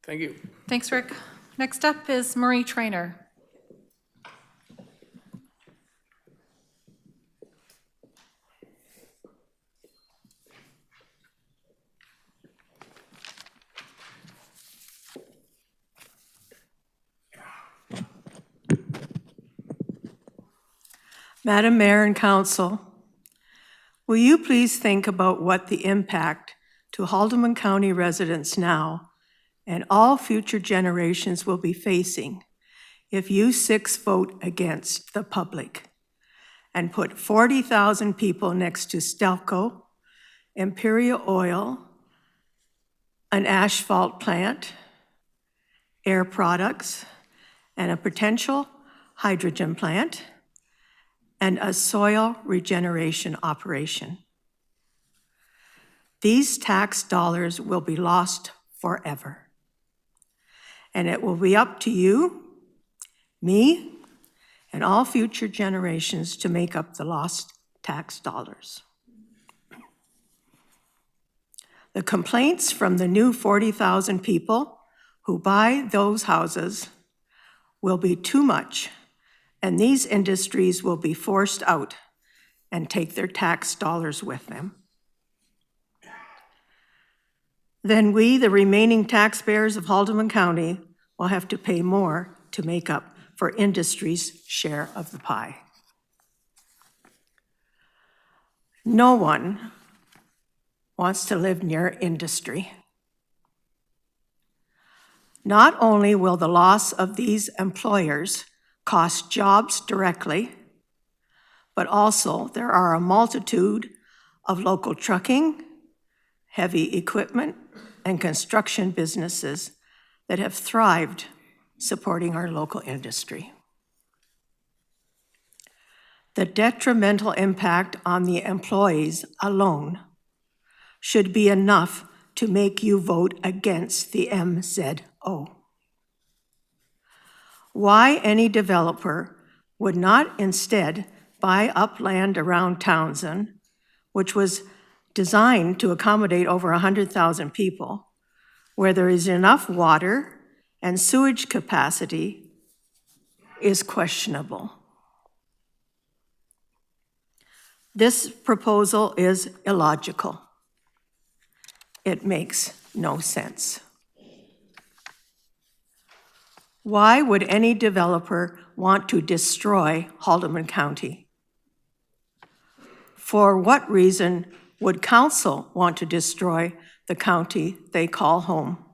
Thank you. Thanks, Rick. Next up is Marie Trainer. Madam Mayor and Council, will you please think about what the impact to Haldimand County residents now and all future generations will be facing if you 6 vote against the public and put 40,000 people next to Stelco, Imperial Oil, an asphalt plant, Air Products, and a potential hydrogen plant, and a soil regeneration operation. These tax dollars will be lost forever. And it will be up to you, me, and all future generations to make up the lost tax dollars. The complaints from the new 40,000 people who buy those houses will be too much, and these industries will be forced out and take their tax dollars with them. Then we, the remaining taxpayers of Haldimand County, will have to pay more to make up for industry's share of the pie. No one wants to live near industry. Not only will the loss of these employers cost jobs directly, but also there are a multitude of local trucking, heavy equipment, and construction businesses that have thrived supporting our local industry. The detrimental impact on the employees alone should be enough to make you vote against the MZO. Why any developer would not instead buy up land around Townsend, which was designed to accommodate over 100,000 people, where there is enough water and sewage capacity, is questionable. This proposal is illogical. It makes no sense. Why would any developer want to destroy Haldimand County? For what reason would council want to destroy the county they call home?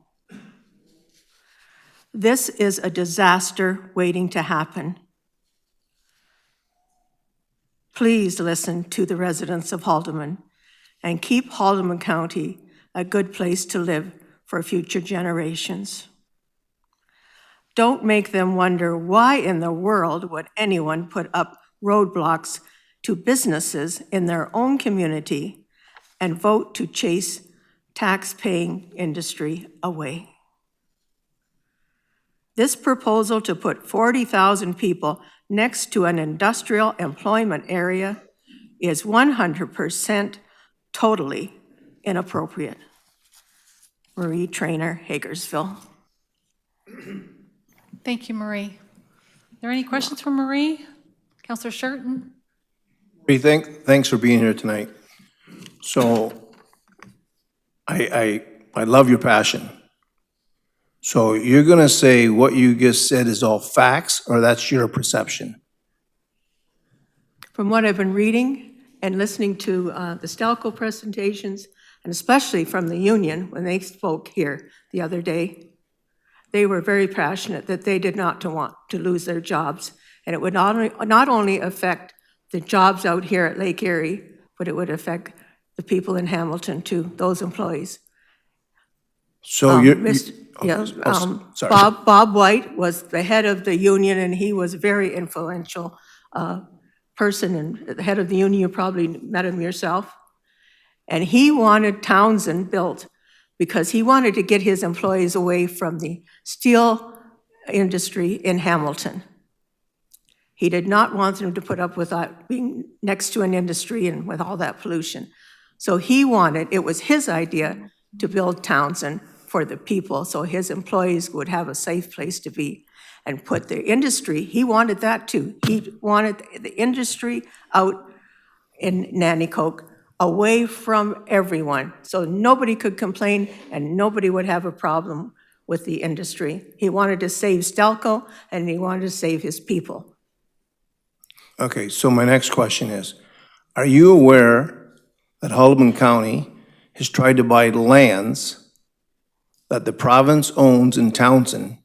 This is a disaster waiting to happen. Please listen to the residents of Haldimand and keep Haldimand County a good place to live for future generations. Don't make them wonder why in the world would anyone put up roadblocks to businesses in their own community and vote to chase tax-paying industry away. This proposal to put 40,000 people next to an industrial employment area is 100% totally inappropriate. Marie Trainer, Hagersville. Thank you, Marie. Are there any questions for Marie? Councillor Sherton? Marie, thanks for being here tonight. So I love your passion. So you're going to say what you just said is all facts, or that's your perception? From what I've been reading and listening to the Stelco presentations, and especially from the union when they spoke here the other day, they were very passionate that they did not want to lose their jobs. And it would not only affect the jobs out here at Lake Erie, but it would affect the people in Hamilton too, those employees. So sorry. Bob White was the head of the union, and he was a very influential person, and the head of the union, you probably met him yourself. And he wanted Townsend built because he wanted to get his employees away from the steel industry in Hamilton. He did not want them to put up with being next to an industry and with all that pollution. So he wanted, it was his idea to build Townsend for the people, so his employees would have a safe place to be. And put the industry, he wanted that too. He wanted the industry out in Nanticoke, away from everyone, so nobody could complain and nobody would have a problem with the industry. He wanted to save Stelco and he wanted to save his people. Okay, so my next question is, are you aware that Haldimand County has tried to buy lands that the province owns in Townsend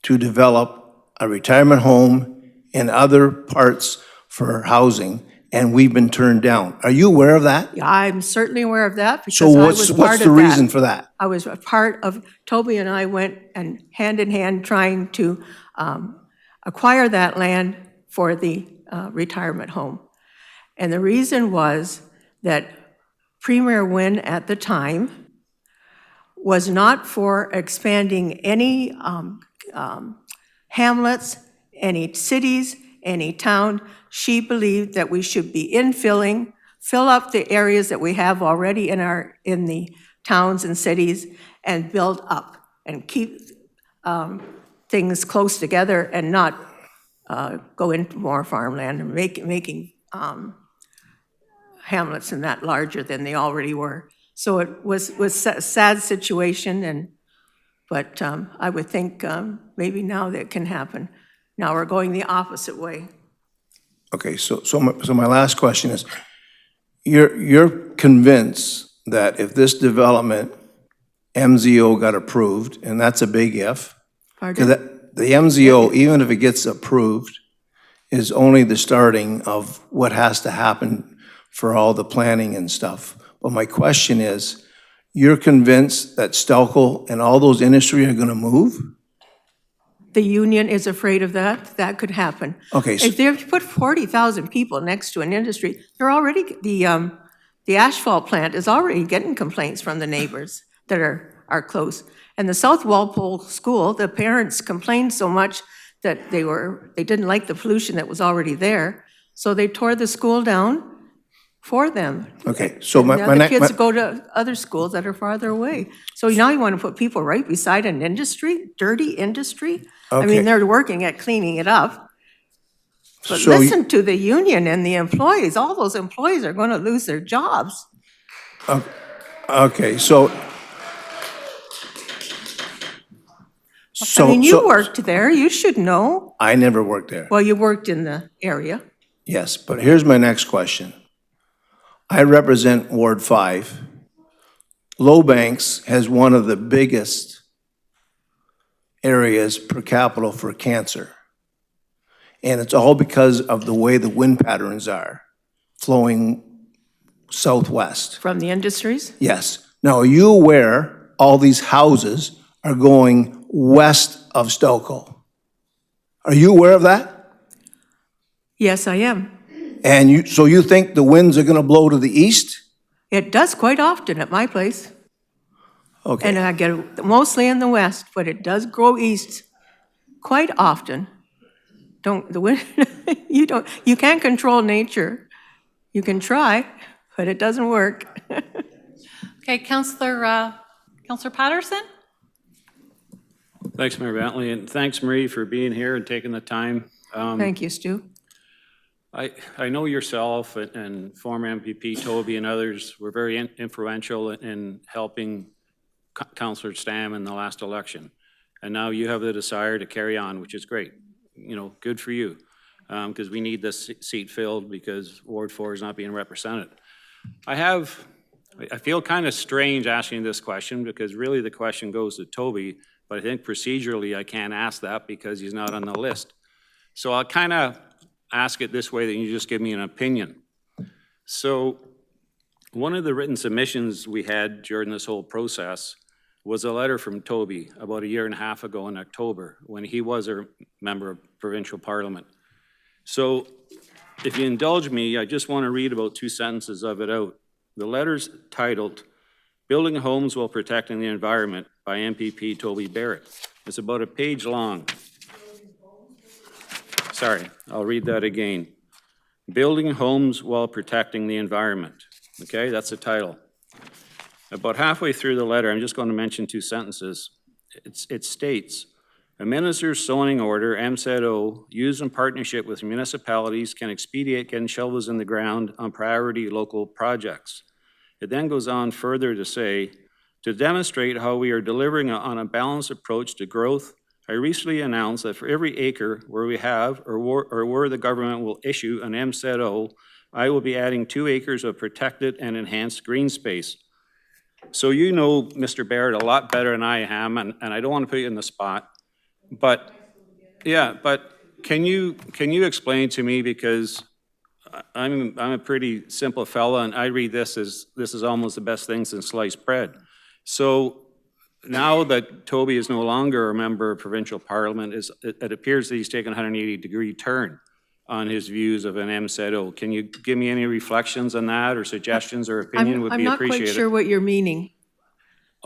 to develop a retirement home and other parts for housing, and we've been turned down? Are you aware of that? Yeah, I'm certainly aware of that So because I was part what's of the that. reason for that? I was a part of, Toby and I went and hand in hand trying to acquire that land for the retirement home. And the reason was that Premier Wynne at the time was not for expanding any hamlets, any cities, any town. She believed that we should be infilling, fill up the areas that we have already in the towns and cities, and build up and keep things close together and not go into more farmland and making hamlets and that larger than they already were. So it was a sad situation, but I would think maybe now that can happen. Now we're going the opposite way. Okay, so my last question is, you're convinced that if this development, MZO, got approved, and that's a big if, Pardon? the MZO, even if it gets approved, is only the starting of what has to happen for all the planning and stuff. But my question is, you're convinced that Stelco and all those industry are gonna move? The union is afraid of that. That could happen. Okay, so- If they put 40,000 people next to an industry, they're already, the asphalt plant is already getting complaints from the neighbors that are close. And the South Walpole School, the parents complained so much that they didn't like the pollution that was already there, so they tore the school down for them. Okay, so And my the other kids next, go to other schools that are farther away. So now you want to put people right beside an industry, dirty industry? I Okay. mean, they're working at cleaning it up. But So you- listen to the union and the employees. All those employees are going to lose their jobs. okay, so. I mean, you worked there. You should know. I never worked there. Well, you worked in the area. Yes, but here's my next question. I represent Ward 5. Lowbanks has one of the biggest areas per capita for cancer. And it's all because of the way the wind patterns are flowing southwest. From the industries? Yes. Now, are you aware all these houses are going west of Stelco? Are you aware of that? Yes, I am. And so you think the winds are gonna blow to the east? It does quite often at my place. Okay. And I get it mostly in the west, but it does grow east quite often. You can't control nature. You can try, but it doesn't work. Okay, Councillor Patterson? Thanks, Mayor Bentley, and thanks, Marie, for being here and taking the time. Thank you, Stu. I know yourself and former MPP Toby and others were very influential in helping Councillor Stam in the last election. And now you have the desire to carry on, which is great. You know, good for you, because we need this seat filled because Ward 4 is not being represented. I feel kind of strange asking this question because really the question goes to Toby, but I think procedurally I can't ask that because he's not on the list. So I'll kind of ask it this way, that you just give me an opinion. So one of the written submissions we had during this whole process was a letter from Toby about 1.5 years ago in October when he was a member of provincial parliament. So if you indulge me, I just want to read about 2 sentences of it out. The letter's titled, Building Homes While Protecting the Environment by MPP Toby Barrett. It's about a page long. Sorry, I'll read that again. Building Homes While Protecting the Environment. Okay, that's the title. About halfway through the letter, I'm just going to mention 2 sentences. It states, "A minister's zoning order, MZO, used in partnership with municipalities can expedite getting shovels in the ground on priority local projects." It then goes on further to say, "To demonstrate how we are delivering on a balanced approach to growth, I recently announced that for every acre where we have or where the government will issue an MZO, I will be adding 2 acres of protected and enhanced green space." So you know Mr. Barrett a lot better than I am, and I don't want to put you in the spot, but, yeah, but can you explain to me, because I'm a pretty simple fella, and I read this as this is almost the best thing since sliced bread. So now that Toby is no longer a member of provincial parliament, it appears that he's taken a 180-degree turn on his views of an MZO. Can you give me any reflections on that, or suggestions or opinion would be I'm not appreciated? quite sure what you're meaning.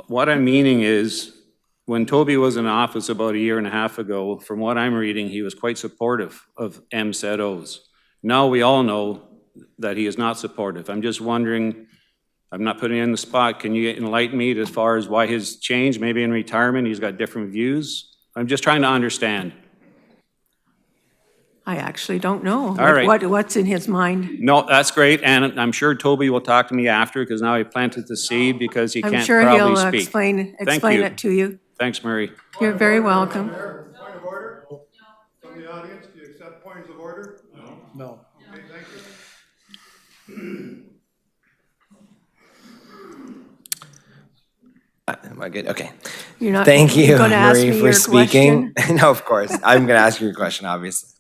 What I'm meaning is, when Toby was in office about 1.5 years ago, from what I'm reading, he was quite supportive of MZOs. Now we all know that he is not supportive. I'm just wondering, I'm not putting you in the spot, can you enlighten me as far as why his change, maybe in retirement, he's got different views? I'm just trying to understand. I actually don't know All right. what's in his mind. No, that's great, and I'm sure Toby will talk to me after, because now he planted the seed, because he I'm can't sure probably he'll speak. explain you. it to you. Thanks, Murray. You're very welcome. Point of order? From the audience, do you accept points of order? No. Okay, thank you. Am I good? Okay. You're not Thank you, gonna ask Marie, me for your speaking. question? No, of course. I'm going to ask you a question, obviously.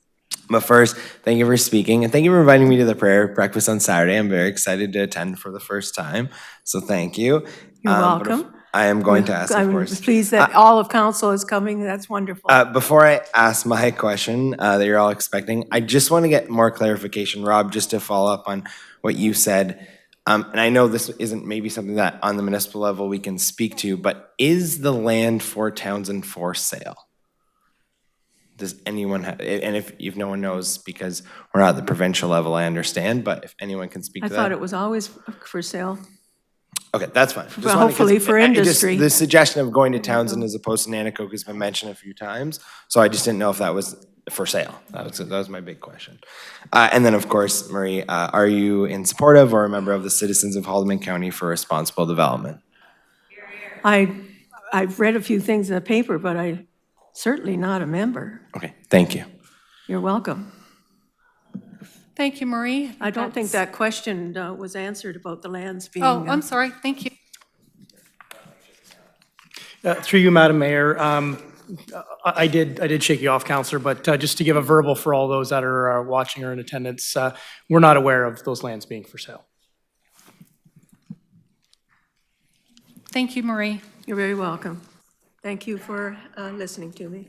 But first, thank you for speaking, and thank you for inviting me to the prayer breakfast on Saturday. I'm very excited to attend for the first time, so thank you. You're But if- welcome. I am going to ask, of I'm course. pleased that all of council is coming. That's wonderful. Before I ask my question that you're all expecting, I just want to get more clarification, Rob, just to follow up on what you said. And I know this isn't maybe something that on the municipal level we can speak to, but is the land for Townsend for sale? Does anyone have, and if no one knows, because we're not at the provincial level, I understand, but if anyone can speak I to thought that. it was always for sale. Okay, that's fine. Just Well, wanted- 'cause hopefully for I just- industry. The suggestion of going to Townsend as opposed to Nanticoke has been mentioned a few times, so I just didn't know if that was for sale. That was my big question. And then, of course, Marie, are you in support of or a member of the Citizens of Haldimand County for Responsible Development? I've read a few things in the paper, but I'm certainly not a member. Okay, thank you. You're welcome. Thank you, Marie. I don't think That's- that question was answered about the lands being. Oh, I'm sorry. Thank you. Through you, Madam Mayor, I did shake you off, Counselor, but just to give a verbal for all those that are watching or in attendance, we're not aware of those lands being for sale. Thank you, Marie. You're very welcome. Thank you for listening to me.